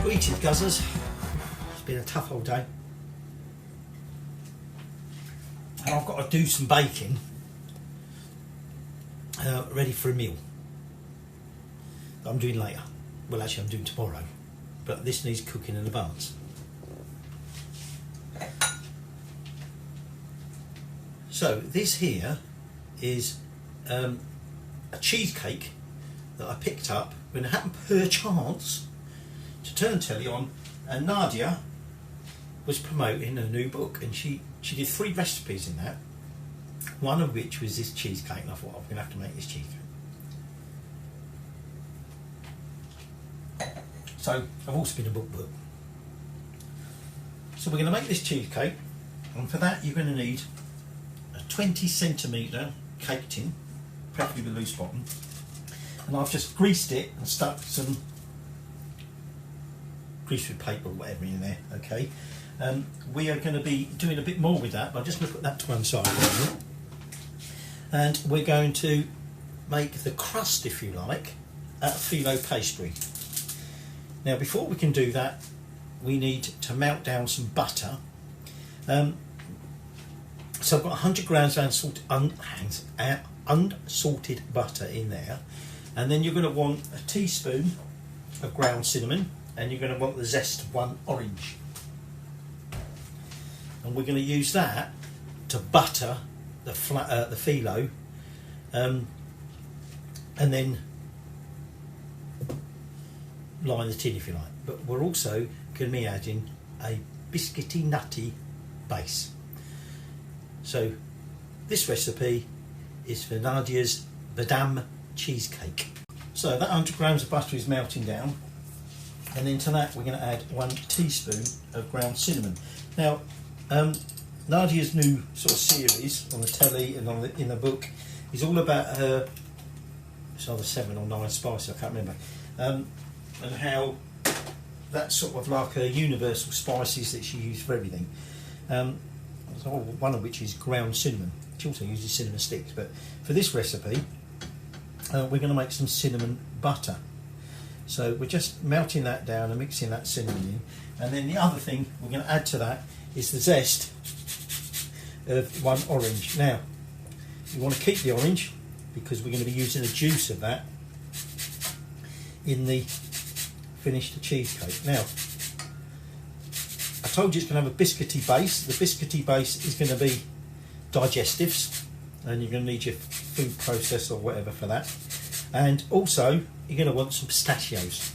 Greeted Guzzers, it's been a tough old day and I've got to do some baking ready for a meal that I'm doing later. Well, actually I'm doing tomorrow, but this needs cooking in advance. So this here is a cheesecake that I picked up when it happened per chance to turn telly on, and Nadiya was promoting a new book, and she did 3 recipes in that, one of which was this cheesecake, and I thought I'm going to have to make this cheesecake. So I've also been a book. So we're going to make this cheesecake, and for that you're going to need a 20cm cake tin, preferably with a loose bottom, and I've just greased it and stuck some grease with paper or whatever in there. Okay, we are going to be doing a bit more with that, but I'm just going to put that to one side and we're going to make the crust, if you like, out of phyllo pastry. Now before we can do that we need to melt down some butter. So I've got 100 grams of unsalted butter in there, and then you're going to want a teaspoon of ground cinnamon, and you're going to want the zest of 1 orange, and we're going to use that to butter the phyllo, and then line the tin if you like. But we're also going to be adding a biscuity nutty base. So this recipe is for Nadiya's Badam Cheesecake. So that 100 grams of butter is melting down, and then to that we're going to add 1 teaspoon of ground cinnamon. Now Nadiya's new sort of series on the telly and in the book is all about her, it's either 7 or 9 spices, I can't remember, and how that's sort of like her universal spices that she uses for everything. So one of which is ground cinnamon. She also uses cinnamon sticks, but for this recipe we're going to make some cinnamon butter. So we're just melting that down and mixing that cinnamon in, and then the other thing we're going to add to that is the zest of 1 orange. Now you want to keep the orange because we're going to be using the juice of that in the finished cheesecake. Now I told you it's going to have a biscuity base. The biscuity base is going to be digestives, and you're going to need your food processor or whatever for that, and also you're going to want some pistachios,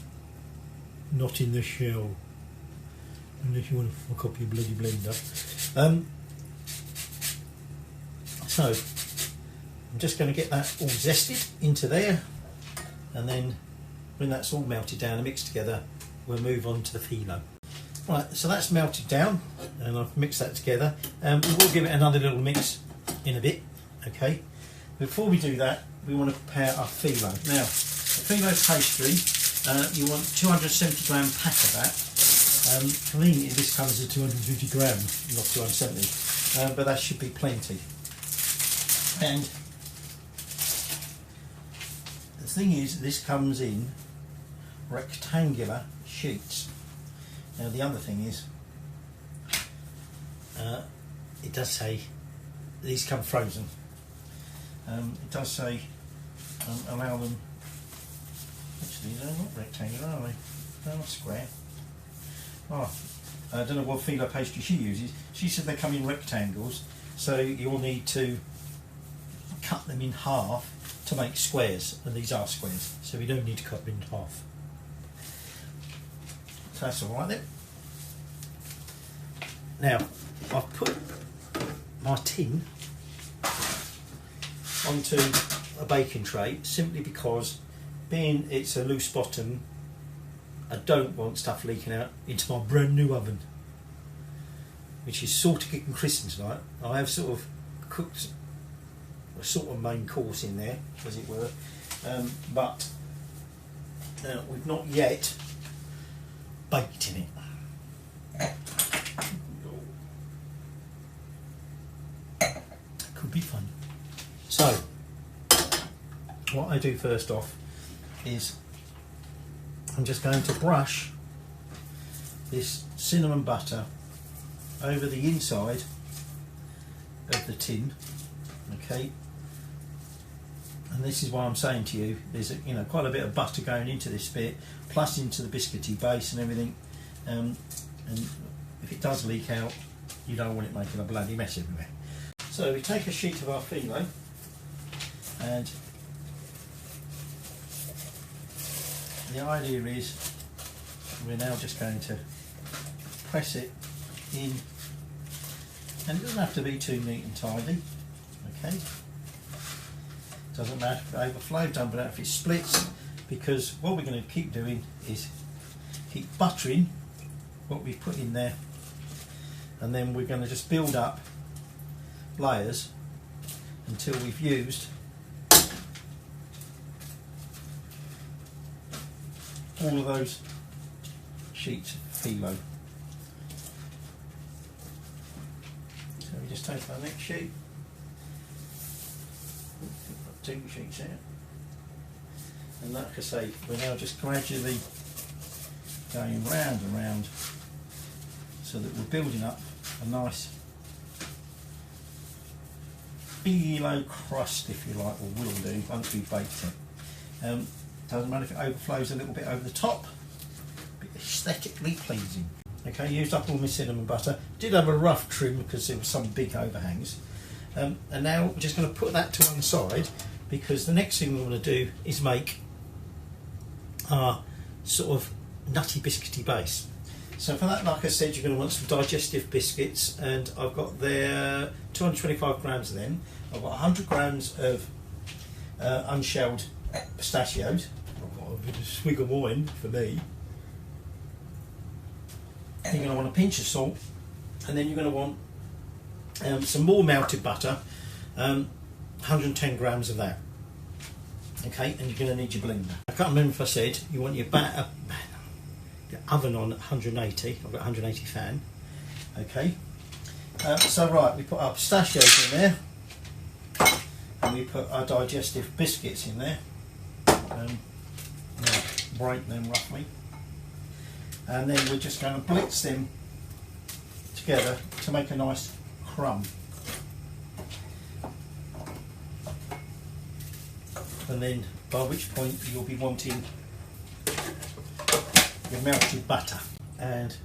not in the shell unless you want to fuck up your bloody blender. So I'm just going to get that all zested into there, and then when that's all melted down and mixed together we'll move on to the phyllo. Right, so that's melted down and I've mixed that together, and we will give it another little mix in a bit. Okay, before we do that we want to prepare our phyllo. Now the phyllo pastry, you want 270 gram pack of that. Conveniently this comes at 250 gram, not 270, but that should be plenty. And the thing is, this comes in rectangular sheets. Now the other thing is, it does say these come frozen. It does say allow them. Actually, they're not rectangular, are they? They're not square. Oh, I don't know what phyllo pastry she uses. She said they come in rectangles, so you'll need to cut them in half to make squares, and these are squares, so we don't need to cut them in half. So that's alright then. Now I've put my tin onto a baking tray simply because, being it's a loose bottom, I don't want stuff leaking out into my brand new oven, which is sort of getting crisp tonight. I have sort of cooked a sort of main course in there, as it were, but we've not yet baked in it. Could be fun. So what I do first off is I'm just going to brush this cinnamon butter over the inside of the tin, okay. And this is why I'm saying to you, there's quite a bit of butter going into this bit, plus into the biscuity base and everything. And if it does leak out, you don't want it making a bloody mess everywhere. So we take a sheet of our phyllo, and the idea is we're now just going to press it in, and it doesn't have to be too neat and tidy, okay. Doesn't matter if it overflows, don't matter if it splits, because what we're going to keep doing is keep buttering what we've put in there, and then we're going to just build up layers until we've used all of those sheets of phyllo. So we just take our next sheet, two sheets here, and like I say, we're now just gradually going round and round so that we're building up a nice phyllo crust, if you like, or will do once we've baked it. Doesn't matter if it overflows a little bit over the top, but aesthetically pleasing. Okay, used up all my cinnamon butter. Did have a rough trim because there were some big overhangs. And now we're just going to put that to one side, because the next thing we want to do is make our sort of nutty biscuity base. So for that, like I said, you're going to want some digestive biscuits, and I've got there 225 grams of them. I've got 100 grams of unshelled pistachios. I've got a bit of swig of wine for me. You're going to want a pinch of salt, and then you're going to want some more melted butter, 110 grams of that. Okay, and you're going to need your blender. I can't remember if I said you want your oven on 180. I've got 180 fan. Okay, so right, we put our pistachios in there, and we put our digestive biscuits in there. Break them roughly, and then we're just going to blitz them together to make a nice crumb. And then by which point you'll be wanting your melted butter. And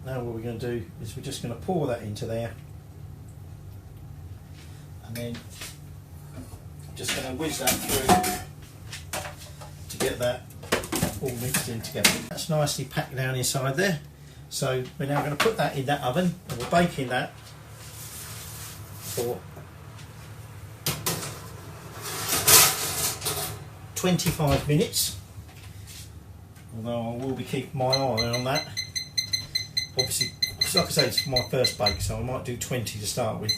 now what we're going to do is we're just going to pour that into there, and then just going to whiz that through to get that all mixed in together. That's nicely packed down inside there. So we're now going to put that in that oven, and we're baking that for 25 minutes. Although I will be keeping my eye on that. Obviously, because like I say, it's my first bake, so I might do 20 to start with.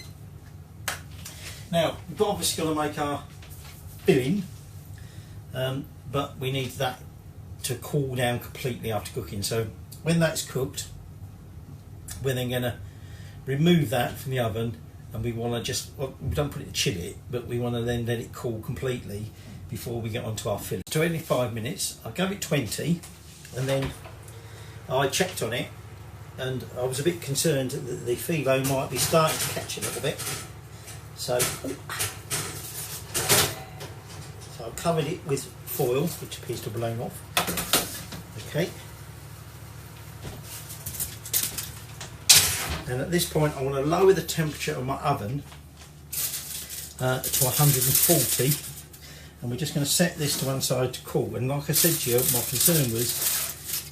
Now, we've obviously got to make our filling, but we need that to cool down completely after cooking. So when that's cooked, we're then going to remove that from the oven, and we want to just, well, we don't put it to chill it, but we want to then let it cool completely before we get onto our filling. 25 minutes, I gave it 20, and then I checked on it, and I was a bit concerned that the phyllo might be starting to catch a little bit. So I covered it with foil, which appears to have blown off. Okay. And at this point, I want to lower the temperature of my oven to 140, and we're just going to set this to one side to cool. And like I said to you, my concern was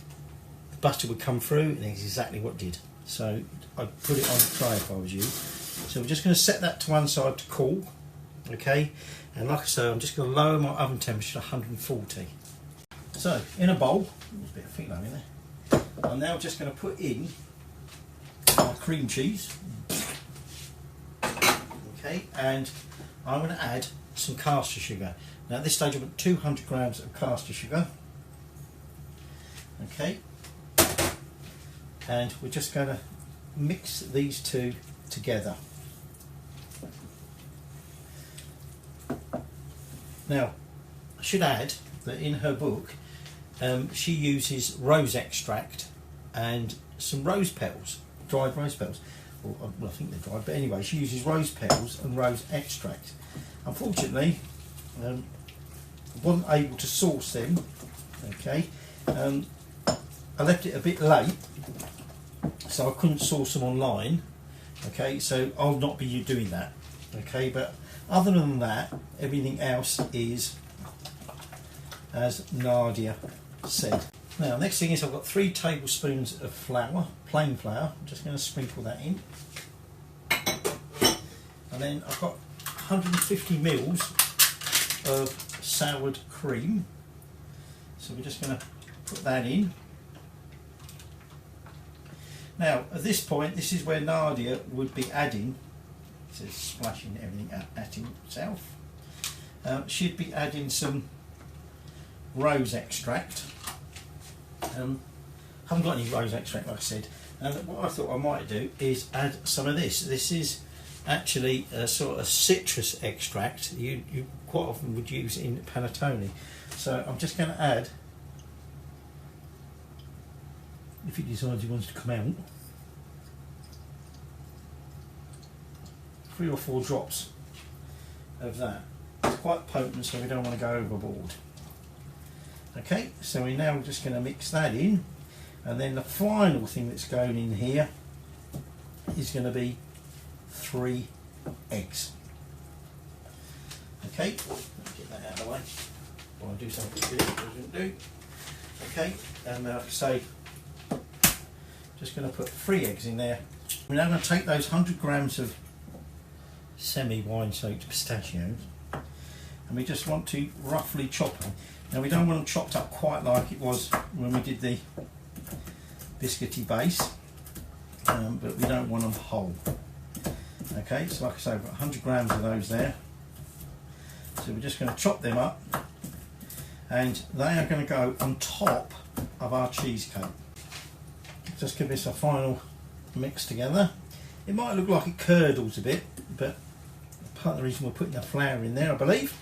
the butter would come through, and it's exactly what did. So I'd put it on a tray if I was you. So we're just going to set that to one side to cool. Okay, and like I say, I'm just going to lower my oven temperature to 140. So in a bowl, there's a bit of phyllo in there. I'm now just going to put in my cream cheese. Okay, and I'm going to add some caster sugar. Now at this stage I want 200 grams of caster sugar. Okay, and we're just going to mix these two together. Now, I should add that in her book, she uses rose extract, and some rose petals, dried rose petals. Well, I think they're dried, but anyway, she uses rose petals and rose extract. Unfortunately, I wasn't able to source them. Okay, I left it a bit late, so I couldn't source them online. Okay, so I'll not be doing that. Okay, but other than that, everything else is as Nadiya said. Now, next thing is I've got 3 tablespoons of flour, plain flour. I'm just going to sprinkle that in. And then I've got 150 mils of soured cream. So we're just going to put that in. Now, at this point, this is where Nadiya would be adding, it says splashing everything at himself. She'd be adding some rose extract. Haven't got any rose extract, like I said. And what I thought I might do is add some of this. This is actually a sort of citrus extract you quite often would use in panettone. So I'm just going to add, if he decides he wants to come out, 3 or 4 drops of that. It's quite potent, so we don't want to go overboard. Okay, so we're now just going to mix that in, and then the final thing that's going in here is going to be 3 eggs. Okay, let's get that out of the way while I do something good I didn't do. Okay, and like I say, just going to put 3 eggs in there. We're now going to take those 100 grams of semi-wine soaked pistachios, and we just want to roughly chop them. Now, we don't want them chopped up quite like it was when we did the biscuity base, but we don't want them whole. Okay, so like I say, I've got 100 grams of those there. So we're just going to chop them up, and they are going to go on top of our cheesecake. Just give this a final mix together. It might look like it curdles a bit, but part of the reason we're putting the flour in there, I believe.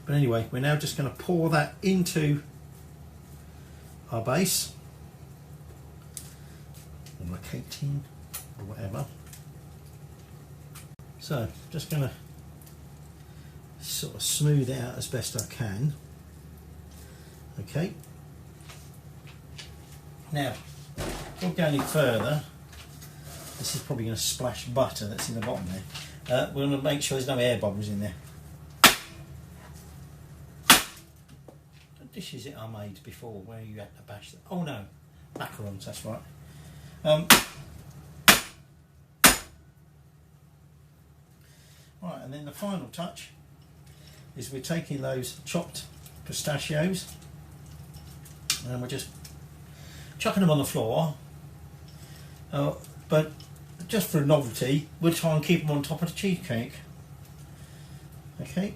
But anyway, we're now just going to pour that into our base, or a cake tin, or whatever. So, just going to sort of smooth it out as best I can. Okay. Now, before we go any further, this is probably going to splash butter that's in the bottom there. We're going to make sure there's no air bubbles in there. Dishes that I made before where you had to bash them. Oh no, macarons, that's right. Right, and then the final touch is we're taking those chopped pistachios and we're just chucking them on the floor, but just for a novelty we'll try and keep them on top of the cheesecake. Okay,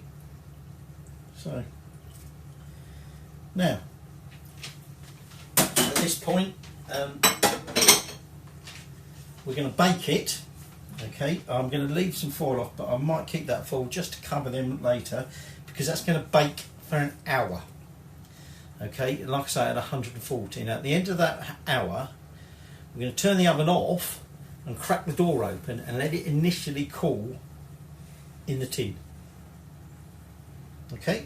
so now at this point we're going to bake it. Okay, I'm going to leave some foil off, but I might keep that foil just to cover them later, because that's going to bake for an hour. Okay, like I say, at 140. Now at the end of that hour we're going to turn the oven off and crack the door open and let it initially cool in the tin. Okay,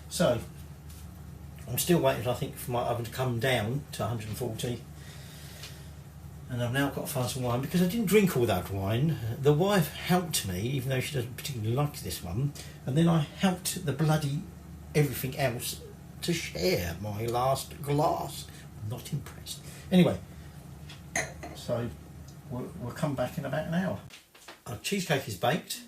so I'm still waiting, I think, for my oven to come down to 140, and I've now got to find some wine because I didn't drink all that wine. The wife helped me, even though she doesn't particularly like this one, and then I helped the bloody everything else to share my last glass. I'm not impressed. Anyway, so we'll come back in about an hour. Our cheesecake is baked.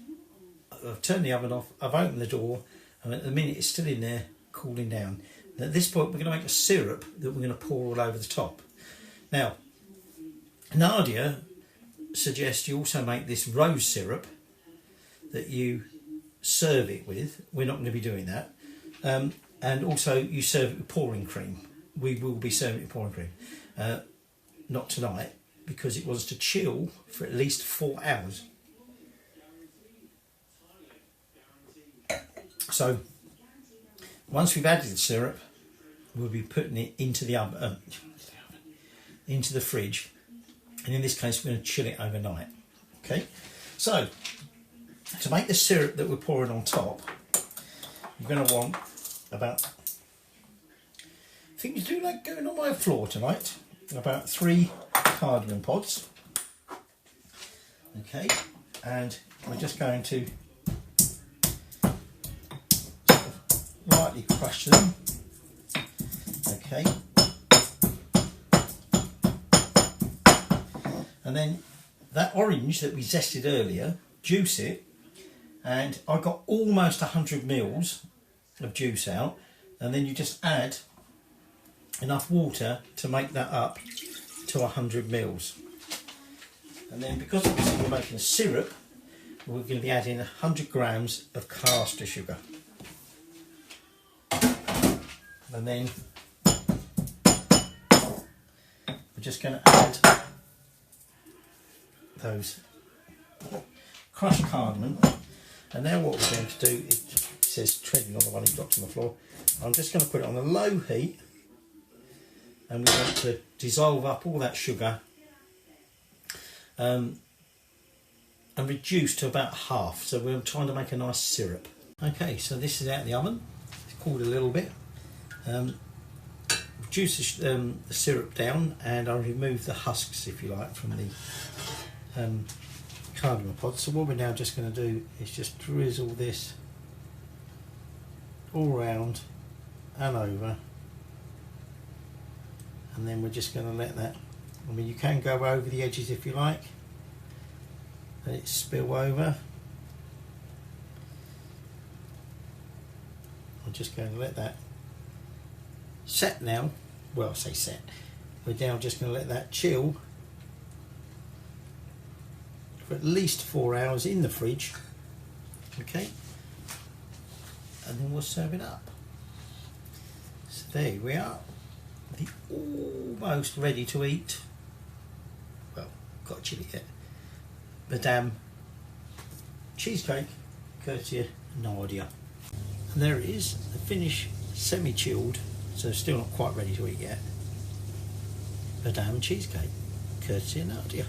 I've turned the oven off, I've opened the door, and at the minute it's still in there cooling down. At this point we're going to make a syrup that we're going to pour all over the top. Now, Nadiya suggests you also make this rose syrup that you serve it with. We're not going to be doing that. And also you serve it with pouring cream. We will be serving it with pouring cream. Not tonight, because it was to chill for at least 4 hours. So once we've added the syrup, we'll be putting it into the oven. into the fridge, and in this case we're going to chill it overnight. Okay, so to make the syrup that we're pouring on top, you're going to want about, I think you do like going on my floor tonight, about 3 cardamom pods. Okay, and we're just going to lightly crush them. Okay, and then that orange that we zested earlier, juice it, and I got almost 100 mils of juice out, and then you just add enough water to make that up to 100 mils. And then because obviously we're making a syrup, we're going to be adding 100 grams of caster sugar. And then we're just going to add those crushed cardamom. And now what we're going to do, it says treading on the one he dropped on the floor. I'm just going to put it on a low heat, and we want to dissolve up all that sugar and reduce to about half. So we're trying to make a nice syrup. Okay, so this is out of the oven. It's cooled a little bit. Reduce the syrup down, and I'll remove the husks, if you like, from the cardamom pods. So what we're now just going to do is just drizzle this all round and over, and then we're just going to let that, I mean, you can go over the edges if you like, let it spill over. I'm just going to let that set now. Well, I say set, we're now just going to let that chill for at least 4 hours in the fridge. Okay, and then we'll serve it up. So there we are, the almost ready to eat, well, got to chill it yet, Badam cheesecake, courtesy of Nadiya. And there it is, the finished semi-chilled, so still not quite ready to eat yet, Badam cheesecake, courtesy of Nadiya.